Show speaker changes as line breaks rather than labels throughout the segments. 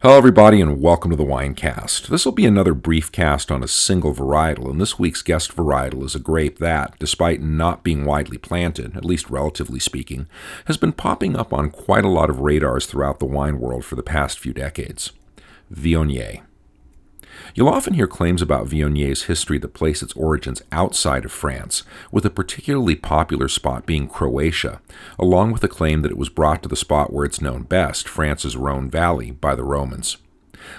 Hello, everybody, and welcome to the Winecast. This will be another brief cast on a single varietal, and this week's guest varietal is a grape that, despite not being widely planted, at least relatively speaking, has been popping up on quite a lot of radars throughout the wine world for the past few decades. Viognier. You'll often hear claims about Viognier's history that place its origins outside of France, with a particularly popular spot being Croatia, along with the claim that it was brought to the spot where it's known best, France's Rhone Valley, by the Romans.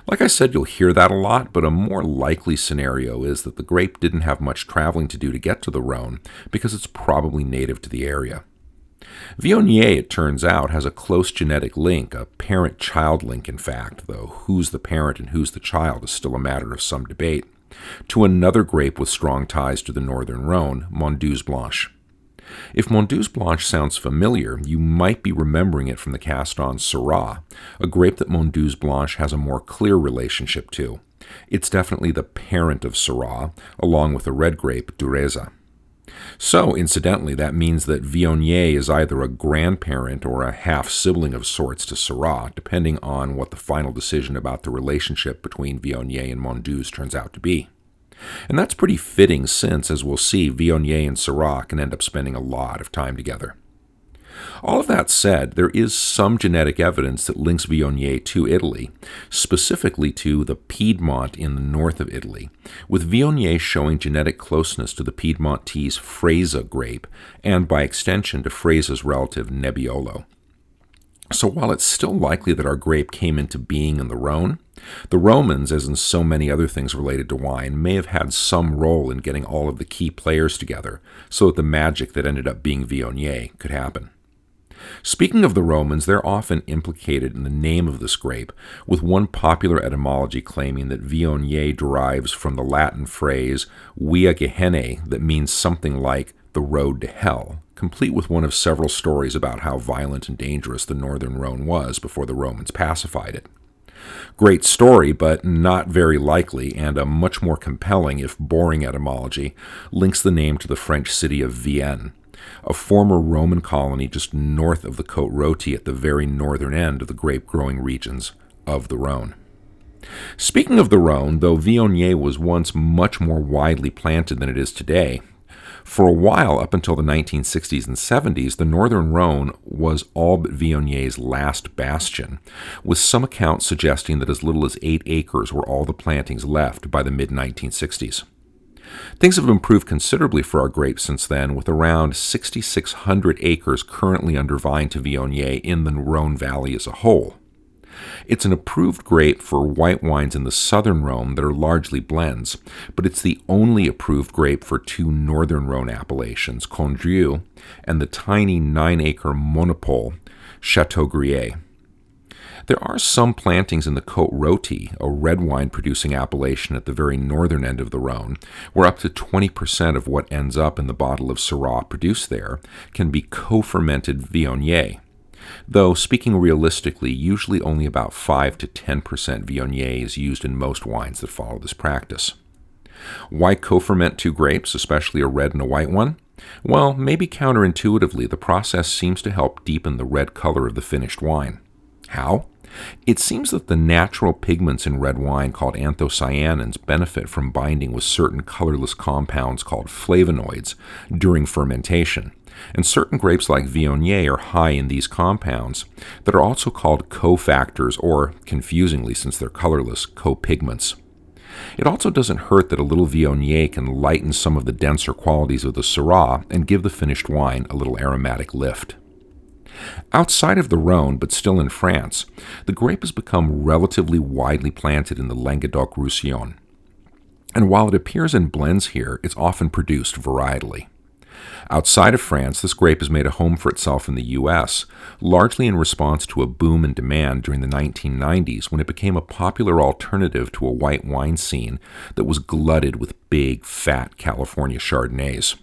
Like I said, you'll hear that a lot, but a more likely scenario is that the grape didn't have much traveling to do to get to the Rhone, because it's probably native to the area. Viognier, it turns out, has a close genetic link, a parent-child link in fact, though who's the parent and who's the child is still a matter of some debate, to another grape with strong ties to the northern Rhone, Mondeuse Blanche. If Mondeuse Blanche sounds familiar, you might be remembering it from the cast on Syrah, a grape that Mondeuse Blanche has a more clear relationship to. It's definitely the parent of Syrah, along with the red grape, Dureza. So, incidentally, that means that Viognier is either a grandparent or a half-sibling of sorts to Syrah, depending on what the final decision about the relationship between Viognier and Mondeuse turns out to be. And that's pretty fitting since, as we'll see, Viognier and Syrah can end up spending a lot of time together. All of that said, there is some genetic evidence that links Viognier to Italy, specifically to the Piedmont in the north of Italy, with Viognier showing genetic closeness to the Piedmontese Freisa grape, and by extension to Freisa's relative Nebbiolo. So while it's still likely that our grape came into being in the Rhone, the Romans, as in so many other things related to wine, may have had some role in getting all of the key players together so that the magic that ended up being Viognier could happen. Speaking of the Romans, they're often implicated in the name of this grape, with one popular etymology claiming that Viognier derives from the Latin phrase via Gehennae that means something like the road to hell, complete with one of several stories about how violent and dangerous the northern Rhone was before the Romans pacified it. Great story, but not very likely, and a much more compelling, if boring etymology, links the name to the French city of Vienne, a former Roman colony just north of the Côte Rôtie at the very northern end of the grape-growing regions of the Rhone. Speaking of the Rhone, though Viognier was once much more widely planted than it is today, for a while, up until the 1960s and 70s, the northern Rhone was all but Viognier's last bastion, with some accounts suggesting that as little as 8 acres were all the plantings left by the mid-1960s. Things have improved considerably for our grapes since then, with around 6,600 acres currently under vine to Viognier in the Rhone Valley as a whole. It's an approved grape for white wines in the southern Rhone that are largely blends, but it's the only approved grape for 2 northern Rhone appellations, Condrieu, and the tiny 9-acre monopole, Chateaubriand. There are some plantings in the Côte Rôtie, a red wine-producing appellation at the very northern end of the Rhone, where up to 20% of what ends up in the bottle of Syrah produced there can be co-fermented Viognier, though, speaking realistically, usually only about 5 to 10% Viognier is used in most wines that follow this practice. Why co-ferment 2 grapes, especially a red and a white one? Well, maybe counterintuitively, the process seems to help deepen the red color of the finished wine. How? It seems that the natural pigments in red wine called anthocyanins benefit from binding with certain colorless compounds called flavonoids during fermentation, and certain grapes like Viognier are high in these compounds that are also called cofactors or, confusingly since they're colorless, copigments. It also doesn't hurt that a little Viognier can lighten some of the denser qualities of the Syrah and give the finished wine a little aromatic lift. Outside of the Rhone, but still in France, the grape has become relatively widely planted in the Languedoc-Roussillon. And while it appears in blends here, it's often produced varietally. Outside of France, this grape has made a home for itself in the U.S., largely in response to a boom in demand during the 1990s when it became a popular alternative to a white wine scene that was glutted with big, fat California Chardonnays.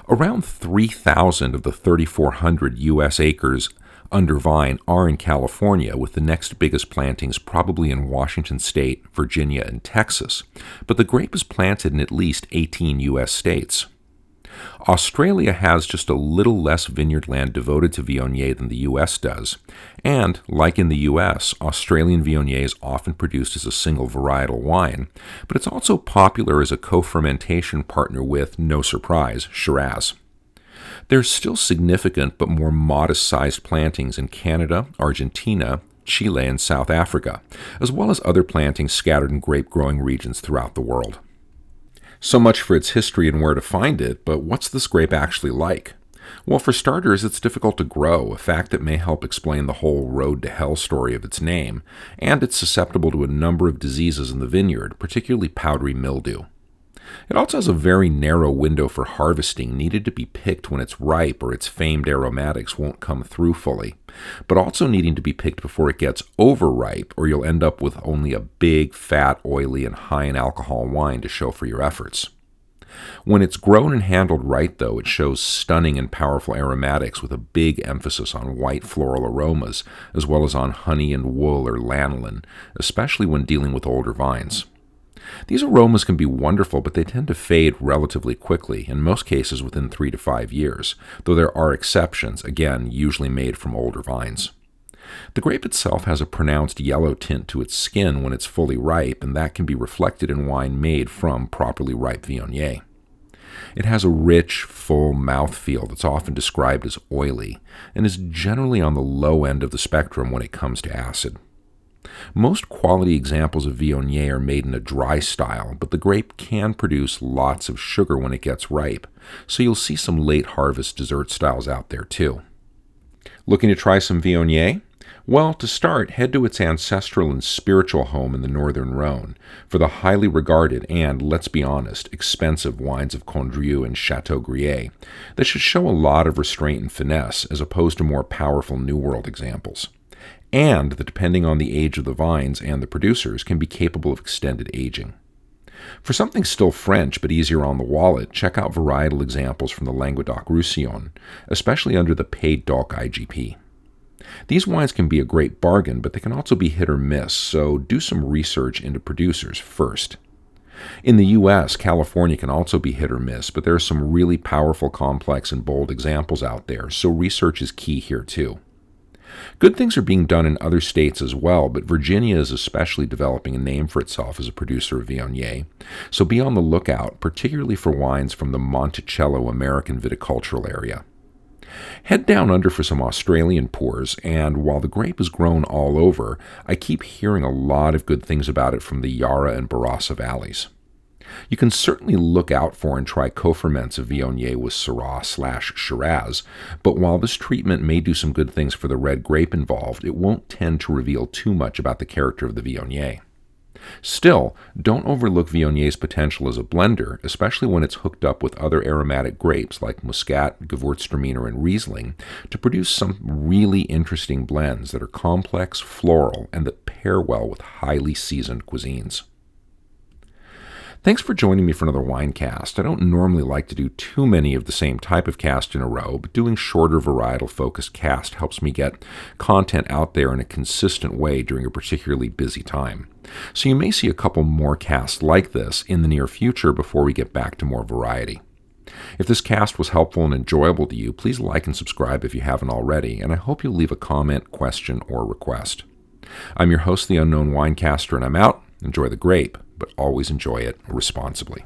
Around 3,000 of the 3,400 U.S. acres under vine are in California, with the next biggest plantings probably in Washington State, Virginia, and Texas, but the grape is planted in at least 18 U.S. states. Australia has just a little less vineyard land devoted to Viognier than the U.S. does, and, like in the U.S., Australian Viognier is often produced as a single varietal wine, but it's also popular as a co-fermentation partner with, no surprise, Shiraz. There's still significant but more modest-sized plantings in Canada, Argentina, Chile, and South Africa, as well as other plantings scattered in grape-growing regions throughout the world. So much for its history and where to find it, but what's this grape actually like? Well, for starters, it's difficult to grow, a fact that may help explain the whole road to hell story of its name, and it's susceptible to a number of diseases in the vineyard, particularly powdery mildew. It also has a very narrow window for harvesting, needed to be picked when it's ripe or its famed aromatics won't come through fully, but also needing to be picked before it gets overripe or you'll end up with only a big, fat, oily, and high in alcohol wine to show for your efforts. When it's grown and handled right, though, it shows stunning and powerful aromatics with a big emphasis on white floral aromas, as well as on honey and wool or lanolin, especially when dealing with older vines. These aromas can be wonderful, but they tend to fade relatively quickly, in most cases within 3 to 5 years, though there are exceptions, again, usually made from older vines. The grape itself has a pronounced yellow tint to its skin when it's fully ripe, and that can be reflected in wine made from properly ripe Viognier. It has a rich, full mouthfeel that's often described as oily, and is generally on the low end of the spectrum when it comes to acid. Most quality examples of Viognier are made in a dry style, but the grape can produce lots of sugar when it gets ripe, so you'll see some late harvest dessert styles out there too. Looking to try some Viognier? Well, to start, head to its ancestral and spiritual home in the northern Rhône for the highly regarded and, let's be honest, expensive wines of Condrieu and Chateau Grier that should show a lot of restraint and finesse as opposed to more powerful New World examples, and that depending on the age of the vines and the producers can be capable of extended aging. For something still French but easier on the wallet, check out varietal examples from the Languedoc-Roussillon, especially under the Pays d'Oc IGP. These wines can be a great bargain, but they can also be hit or miss, so do some research into producers first. In the U.S., California can also be hit or miss, but there are some really powerful, complex, and bold examples out there, so research is key here too. Good things are being done in other states as well, but Virginia is especially developing a name for itself as a producer of Viognier, so be on the lookout, particularly for wines from the Monticello American viticultural area. Head down under for some Australian pours, and while the grape is grown all over, I keep hearing a lot of good things about it from the Yarra and Barossa valleys. You can certainly look out for and try co-ferments of Viognier with Syrah/Shiraz, but while this treatment may do some good things for the red grape involved, it won't tend to reveal too much about the character of the Viognier. Still, don't overlook Viognier's potential as a blender, especially when it's hooked up with other aromatic grapes like Muscat, Gewürztraminer, and Riesling to produce some really interesting blends that are complex, floral, and that pair well with highly seasoned cuisines. Thanks for joining me for another Winecast. I don't normally like to do too many of the same type of cast in a row, but doing shorter varietal-focused cast helps me get content out there in a consistent way during a particularly busy time. So you may see a couple more casts like this in the near future before we get back to more variety. If this cast was helpful and enjoyable to you, please like and subscribe if you haven't already, and I hope you'll leave a comment, question, or request. I'm your host, The Unknown Winecaster, and I'm out. Enjoy the grape, but always enjoy it responsibly.